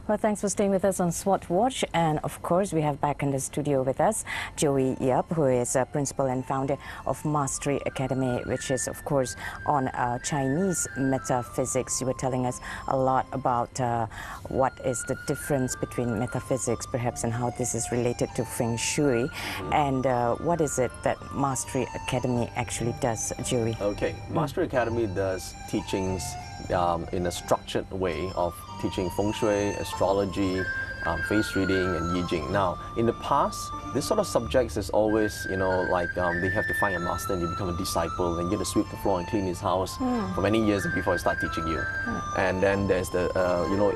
Well, thanks for staying with us on SWOT Watch. And of course, we have back in the studio with us Joey Yap, who is a principal and founder of Mastery Academy, which is, of course, on Chinese metaphysics. You were telling us a lot about what is the difference between metaphysics, perhaps, and how this is related to Feng Shui. And what is it that Mastery Academy actually does, Joey? Okay, Mastery Academy does teachings in a structured way of teaching Feng Shui, astrology, face reading and Yi Jing. Now, in the past, this sort of subjects is always, they have to find a master and you become a disciple and you get to sweep the floor and clean his house for many years before I start teaching you. And then there's the,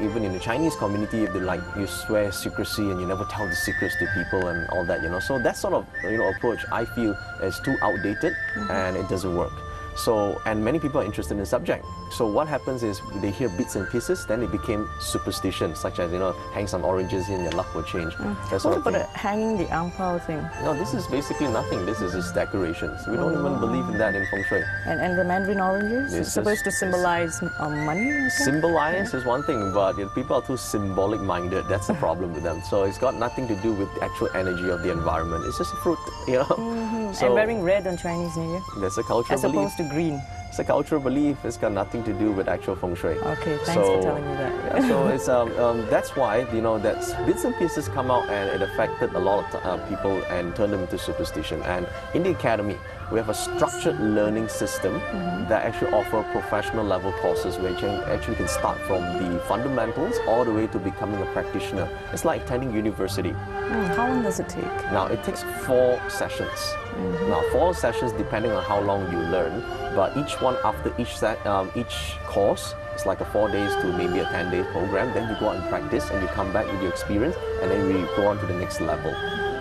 even in the Chinese community, if you swear secrecy and you never tell the secrets to people and all that, So that sort of, approach I feel is too outdated and it doesn't work. So, and many people are interested in the subject. So what happens is they hear bits and pieces, then it became superstition, such as, hang some oranges in, your luck will change. That sort of thing. Hanging the ang pao thing? No, this is basically nothing. This is just decorations. We don't even believe in that in Feng Shui. And the mandarin oranges? It's supposed to symbolize money? Symbolize is one thing, but people are too symbolic-minded. That's the problem with them. So it's got nothing to do with the actual energy of the environment. It's just a fruit, So, and wearing red on Chinese New Year? That's a cultural belief. As opposed to green. It's a cultural belief. It's got nothing to do with actual Feng Shui. Okay, thanks for telling me that. Yeah, so it's that's why that bits and pieces come out and it affected a lot of people and turned them into superstition. And in the academy, we have a structured learning system that actually offer professional level courses where you actually can start from the fundamentals all the way to becoming a practitioner. It's like attending university. How long does it take? Now it takes 4 sessions. Now 4 sessions depending on how long you learn, but each one after each course, it's like a 4 days to maybe a 10-day program. Then you go out and practice and you come back with your experience and then we go on to the next level.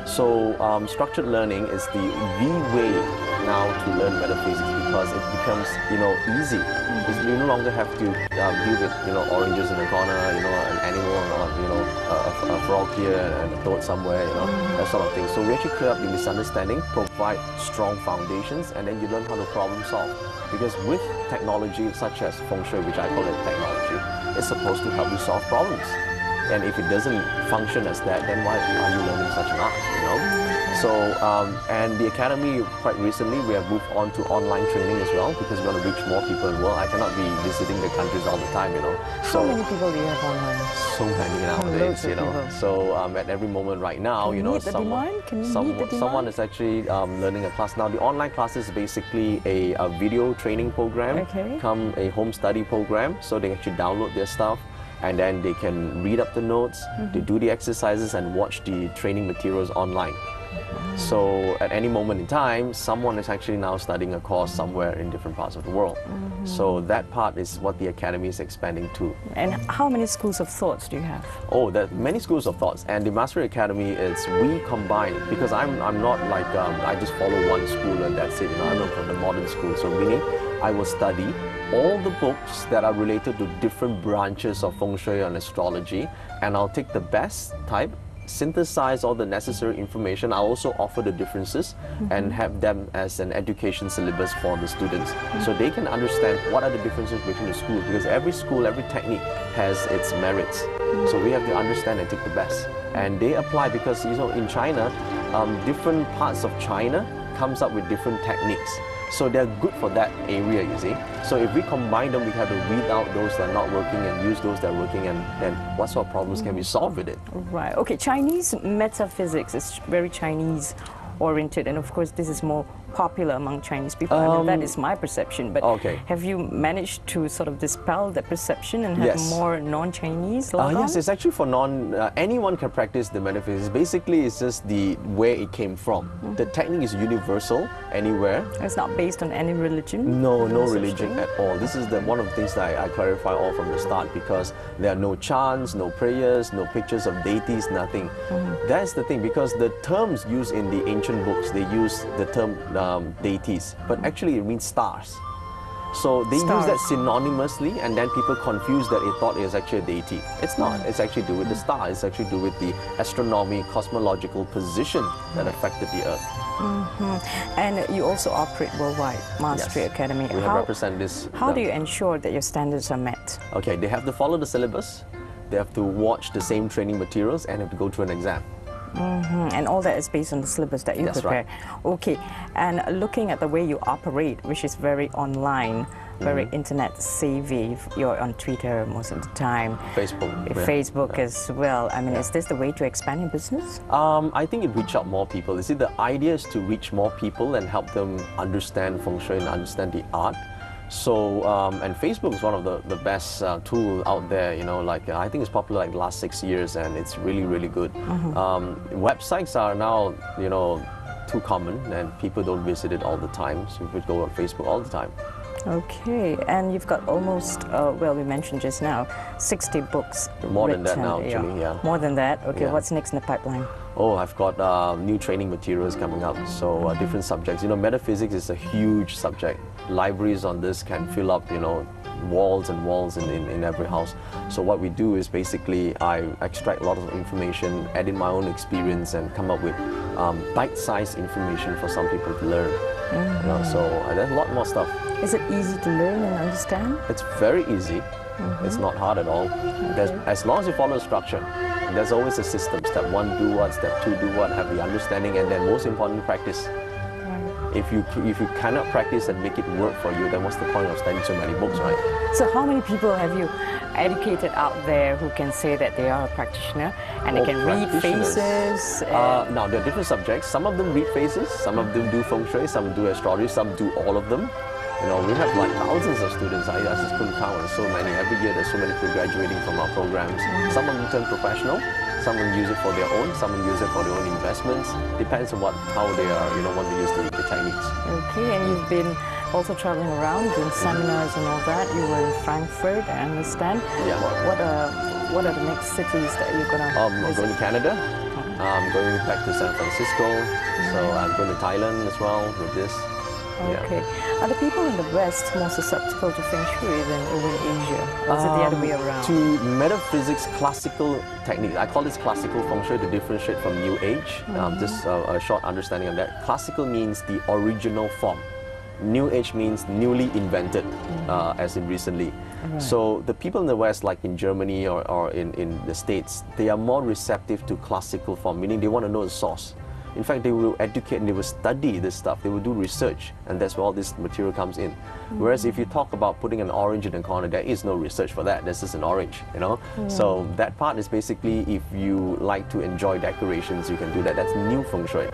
So structured learning is the way now to learn metaphysics because it becomes easy. You no longer have to deal with oranges in the corner, an animal, a frog here and a toad somewhere, that sort of thing. So we actually clear up the misunderstanding, provide strong foundations, and then you learn how to problem solve. Because with technology such as Feng Shui, which I call it technology, it's supposed to help you solve problems. And if it doesn't function as that, then why are you learning such an art, So, and the academy, quite recently, we have moved on to online training as well because we want to reach more people in the world. I cannot be visiting the countries all the time, So, how many people do you have online? So many nowadays, So, at every moment right now, someone is actually learning a class. Now, the online class is basically a video training program, come a home study program, so they actually download their stuff. And then they can read up the notes, they do the exercises and watch the training materials online. So at any moment in time, someone is actually now studying a course somewhere in different parts of the world. So that part is what the academy is expanding to. And how many schools of thoughts do you have? Oh, there are many schools of thoughts. And the Mastery Academy is we combine, because I'm not like, I just follow one school and that's it. I'm not from the modern school. So meaning I will study all the books that are related to different branches of Feng Shui and astrology, and I'll take the best type, synthesize all the necessary information. I'll also offer the differences and have them as an education syllabus for the students so they can understand what are the differences between the schools, because every school, every technique has its merits. So we have to understand and take the best. And they apply because, in China, different parts of China comes up with different techniques. So they're good for that area, you see. So if we combine them, we have to weed out those that are not working and use those that are working, and then what sort of problems can we solve with it? Right. Okay, Chinese metaphysics is very Chinese oriented, and of course this is more popular among Chinese people. I mean, that is my perception, but have you managed to sort of dispel that perception and have more non-Chinese yes, it's actually for anyone can practice the metaphysics. Basically, it's just where it came from. The technique is universal anywhere. It's not based on any religion? No religion at all. This is one of the things that I clarify all from the start, because there are no chants, no prayers, no pictures of deities, nothing. That's the thing, because the terms used in the ancient books, they use the term deities, but actually it means stars. So they use that synonymously, and then people confuse that they thought it was actually a deity. It's not. It's actually to do with the star. It's actually to do with the astronomy, cosmological position that affected the Earth. And you also operate worldwide, Mastery Academy. We represent this. How do you ensure that your standards are met? Okay, they have to follow the syllabus. They have to watch the same training materials and have to go through an exam. And all that is based on the syllabus that you That's prepare. right. Okay, and looking at the way you operate, which is very online, very internet savvy, you're on Twitter most of the time. Facebook. Facebook as well. I mean, is this the way to expand your business? I think it reach out more people. You see, the idea is to reach more people and help them understand feng shui and understand the art. So, and Facebook is one of the best tool out there, you know, like I think it's popular like the last 6 years and it's really, really good. Websites are now, you know, too common and people don't visit it all the time. So you could go on Facebook all the time. Okay, and you've got almost, well, we mentioned just now, 60 books More written. than that now, actually, yeah. More than that? Okay, Yeah. what's next in the pipeline? Oh, I've got new training materials coming up, so different subjects. You know, metaphysics is a huge subject. Libraries on this can fill up, you know, walls and walls in every house. So what we do is basically I extract a lot of information, add in my own experience and come up with bite-sized information for some people to learn. You know, so there's a lot more stuff. Is it easy to learn and understand? It's very easy. It's not hard at all. As long as you follow a structure, there's always a system. Step 1, do what. Step 2, do what. Have the understanding, and then most importantly, practice. If you cannot practice and make it work for you, then what's the point of studying so many books, right? So how many people have you educated out there who can say that they are a practitioner and they can read faces? Now, there are different subjects. Some of them read faces, some of them do feng shui, some do astrology, some do all of them. You know, we have like thousands of students. I just couldn't count, and so many. Every year there's so many people graduating from our programs. Some of them turn professional, some of them use it for their own, some of them use it for their own investments. Depends on how they are, you know, want to use the techniques. Okay, and you've been also traveling around doing seminars and all that. You were in Frankfurt, I understand. Yeah. What are the next cities that you're going to I'm going to Canada. I'm going back to San Francisco. So I'm going to Thailand as well with this. Okay. Are the people in the West more susceptible to Feng Shui than over in Asia? Or is it the other way around? To metaphysics, classical technique. I call this classical Feng Shui to differentiate from New Age. Just a short understanding of that. Classical means the original form. New Age means newly invented, as in recently. So the people in the West, like in Germany or in the States, they are more receptive to classical form, meaning they want to know the source. In fact, they will educate and they will study this stuff. They will do research, and that's where all this material comes in. Whereas if you talk about putting an orange in the corner, there is no research for that. That's just an orange, you know? So that part is basically, if you like to enjoy decorations, you can do that. That's new feng shui.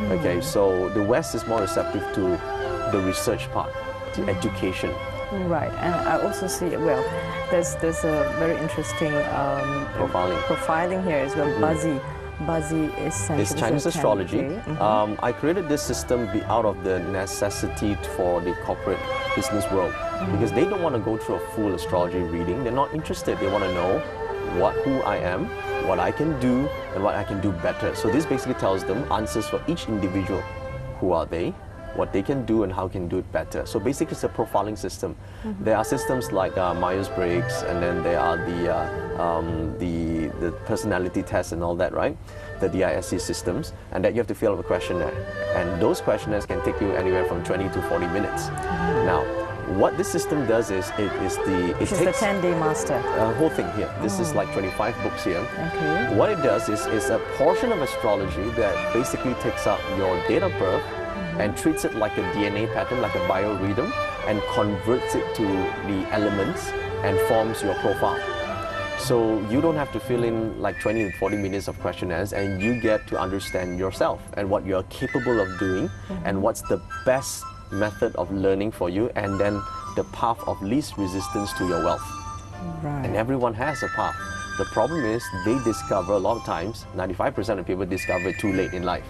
Okay, so the West is more receptive to the research part, to education. Right, and I also see, well, there's a very interesting profiling here as well. Buzzy is It's Chinese astrology. I created this system out of the necessity for the corporate business world because they don't want to go through a full astrology reading. They're not interested. They want to know who I am, what I can do, and what I can do better. So this basically tells them answers for each individual. Who are they? What they can do and how can do it better. So basically it's a profiling system. There are systems like Myers-Briggs, and then there are the personality tests and all that, right? The DISC systems, and that you have to fill out a questionnaire. And those questionnaires can take you anywhere from 20 to 40 minutes. Now, what this system does is it takes the 10-day master. Whole thing here. This is like 25 books here. Okay. What it does is a portion of astrology that basically takes up your date of birth and treats it like a DNA pattern, like a biorhythm, and converts it to the elements and forms your profile. So you don't have to fill in like 20 to 40 minutes of questionnaires, and you get to understand yourself and what you're capable of doing and what's the best method of learning for you, and then the path of least resistance to your wealth. Right. And everyone has a path. The problem is they discover a lot of times, 95% of people discover it too late in life.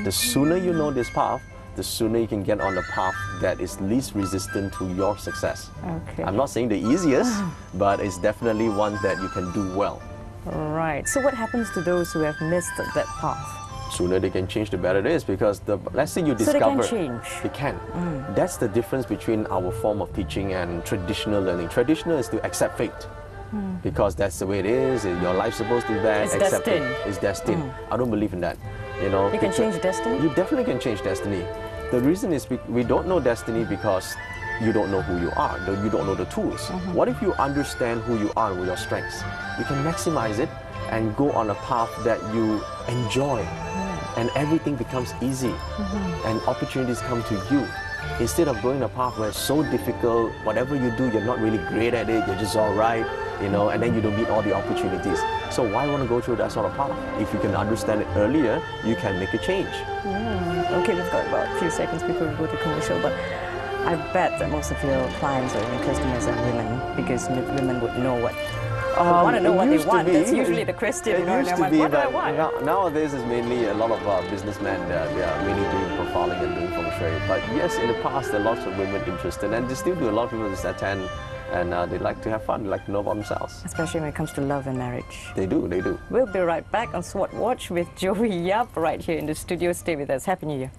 The sooner you know this path, the sooner you can get on the path that is least resistant to your success. Okay. I'm not saying the easiest, but it's definitely one that you can do well. Right. So what happens to those who have missed that path? Sooner they can change, the better it is, because let's say you discover... So they can change? They can. That's the difference between our form of teaching and traditional learning. Traditional is to accept fate. Because that's the way it is, your life's supposed to be bad, It's accept destined. it. It's destined. I don't believe in that. You know, You can change destiny? You definitely can change destiny. The reason is we don't know destiny because you don't know who you are, you don't know the tools. What if you understand who you are with your strengths? You can maximize it and go on a path that you enjoy, and everything becomes easy, and opportunities come to you. Instead of going a path where it's so difficult, whatever you do, you're not really great at it, you're just all right, and then you don't meet all the opportunities. So why want to go through that sort of path? If you can understand it earlier, you can make a change. Okay, we've got about a few seconds before we go to commercial, but I bet that most of your clients or even customers are women, because women would know what want to know what they want. That's usually the question. It used to be, what do I but want? nowadays is mainly a lot of businessmen. They are mainly doing profiling and doing feng shui. But yes, in the past, there are lots of women interested, and they still do. A lot of people just attend, and they like to have fun. They like to know about themselves. Especially when it comes to love and marriage. They do. They do. We'll be right back on SWOT Watch with Joey Yap right here in the studio. Stay with us. Happy New Year.